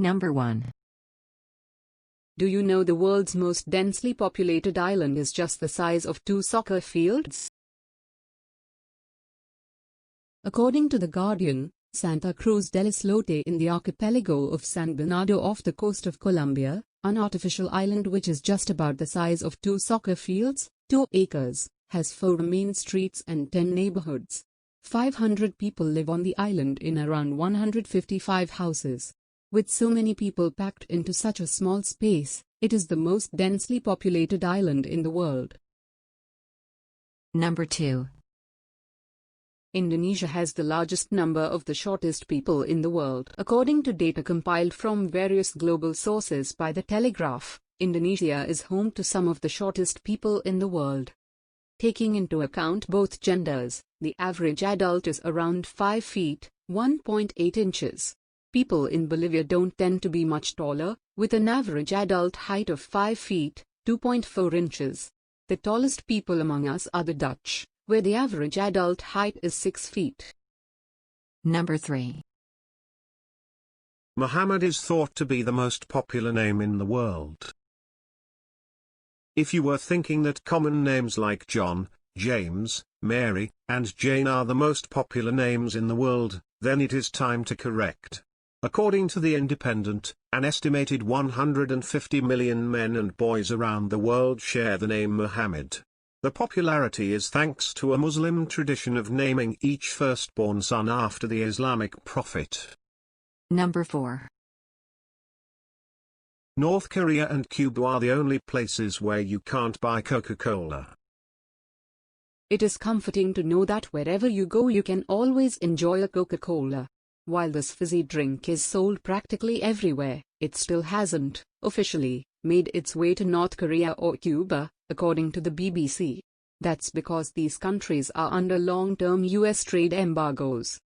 Number 1. Do you know the world's most densely populated island is just the size of 2 soccer fields? According to The Guardian, Santa Cruz del Islote in the archipelago of San Bernardo off the coast of Colombia, an artificial island which is just about the size of 2 soccer fields, 2 acres, has 4 main streets and 10 neighborhoods. 500 people live on the island in around 155 houses. With so many people packed into such a small space, it is the most densely populated island in the world. Number 2. Indonesia has the largest number of the shortest people in the world. According to data compiled from various global sources by The Telegraph, Indonesia is home to some of the shortest people in the world. Taking into account both genders, the average adult is around 5 feet, 1.8 inches. People in Bolivia don't tend to be much taller, with an average adult height of 5 feet, 2.4 inches. The tallest people among us are the Dutch, where the average adult height is 6 feet. Number 3. Mohammed is thought to be the most popular name in the world. If you were thinking that common names like John, James, Mary, and Jane are the most popular names in the world, then it is time to correct. According to The Independent, an estimated 150 million men and boys around the world share the name Mohammed. The popularity is thanks to a Muslim tradition of naming each firstborn son after the Islamic prophet. Number 4. North Korea and Cuba are the only places where you can't buy Coca-Cola. It is comforting to know that wherever you go you can always enjoy a Coca-Cola. While this fizzy drink is sold practically everywhere, it still hasn't, officially, made its way to North Korea or Cuba, according to the BBC. That's because these countries are under long-term US trade embargoes.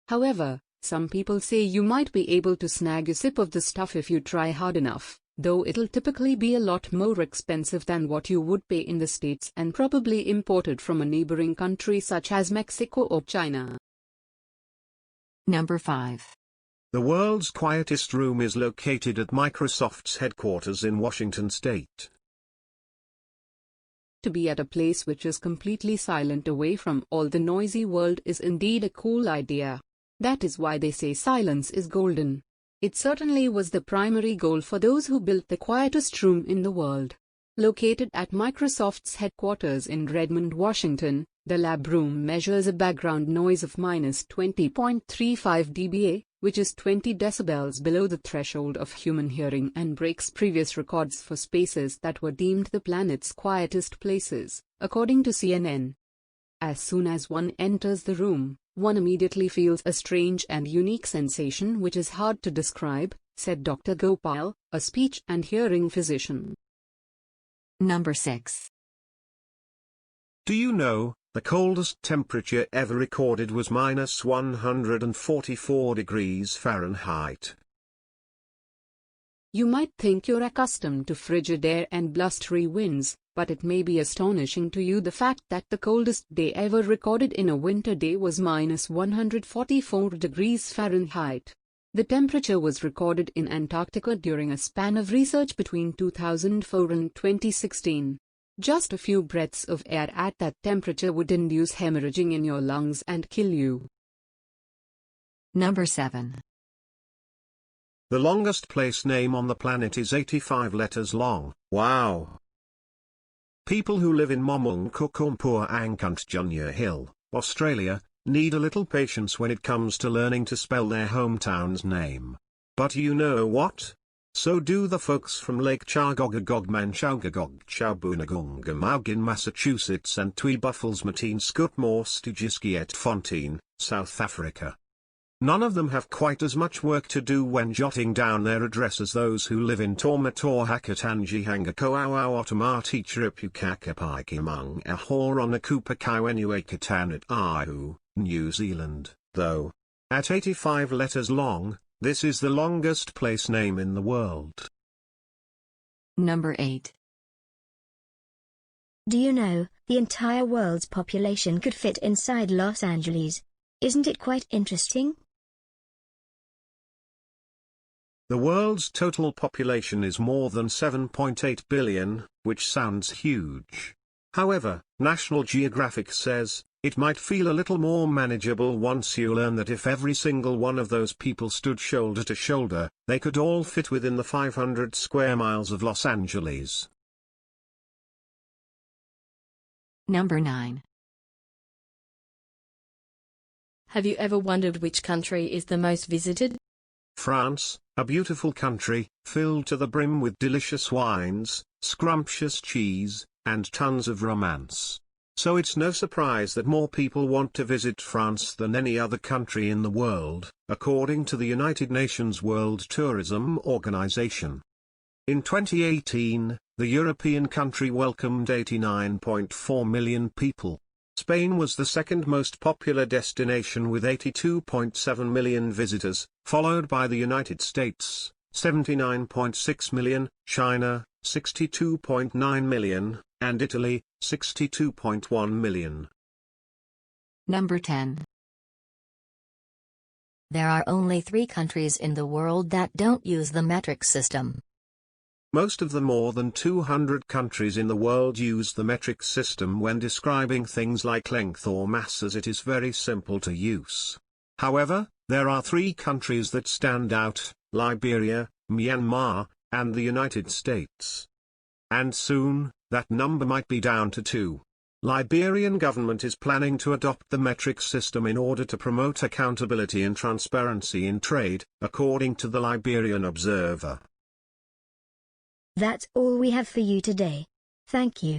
However, some people say you might be able to snag a sip of the stuff if you try hard enough, though it'll typically be a lot more expensive than what you would pay in the States and probably imported from a neighboring country such as Mexico or China. Number 5. The world's quietest room is located at Microsoft's headquarters in Washington State. To be at a place which is completely silent away from all the noisy world is indeed a cool idea. That is why they say silence is golden. It certainly was the primary goal for those who built the quietest room in the world. Located at Microsoft's headquarters in Redmond, Washington, the lab room measures a background noise of -20.35 dBA, which is 20 decibels below the threshold of human hearing and breaks previous records for spaces that were deemed the planet's quietest places, according to CNN. As soon as one enters the room, one immediately feels a strange and unique sensation which is hard to describe, said Dr. Gopal, a speech and hearing physician. Number 6. Do you know, the coldest temperature ever recorded was -144 degrees Fahrenheit. You might think you're accustomed to frigid air and blustery winds, but it may be astonishing to you the fact that the coldest day ever recorded in a winter day was -144 degrees Fahrenheit. The temperature was recorded in Antarctica during a span of research between 2004 and 2016. Just a few breaths of air at that temperature would induce hemorrhaging in your lungs and kill you. Number 7. The longest place name on the planet is 85 letters long. Wow! People who live in Momung Kukumpur Angkunt Junior Hill, Australia, need a little patience when it comes to learning to spell their hometown's name. But you know what? So do the folks from Lake Chagogagog Manchaugagog Chaubunagungamaug in Massachusetts and Twee Buffels Mateen Skutmore Stujiskiet Fontaine, South Africa. None of them have quite as much work to do when jotting down their address as those who live in Tormator Hakatanji Hangakoau Otomati Tripukakapikimung Ahoronakupa Kaiwenuakatanat Ahu, New Zealand, though. At 85 letters long, this is the longest place name in the world. Number 8. Do you know, the entire world's population could fit inside Los Angeles? Isn't it quite interesting? The world's total population is more than 7.8 billion, which sounds huge. However, National Geographic says, it might feel a little more manageable once you learn that if every single one of those people stood shoulder to shoulder, they could all fit within the 500 square miles of Los Angeles. Number 9. Have you ever wondered which country is the most visited? France, a beautiful country, filled to the brim with delicious wines, scrumptious cheese, and tons of romance. So it's no surprise that more people want to visit France than any other country in the world, according to the United Nations World Tourism Organization. In 2018, the European country welcomed 89.4 million people. Spain was the second most popular destination with 82.7 million visitors, followed by the United States, 79.6 million, China, 62.9 million, and Italy, 62.1 million. Number 10. There are only 3 countries in the world that don't use the metric system. Most of the more than 200 countries in the world use the metric system when describing things like length or mass, as it is very simple to use. However, there are 3 countries that stand out: Liberia, Myanmar, and the United States. And soon, that number might be down to 2. Liberian government is planning to adopt the metric system in order to promote accountability and transparency in trade, according to the Liberian Observer. That's all we have for you today. Thank you.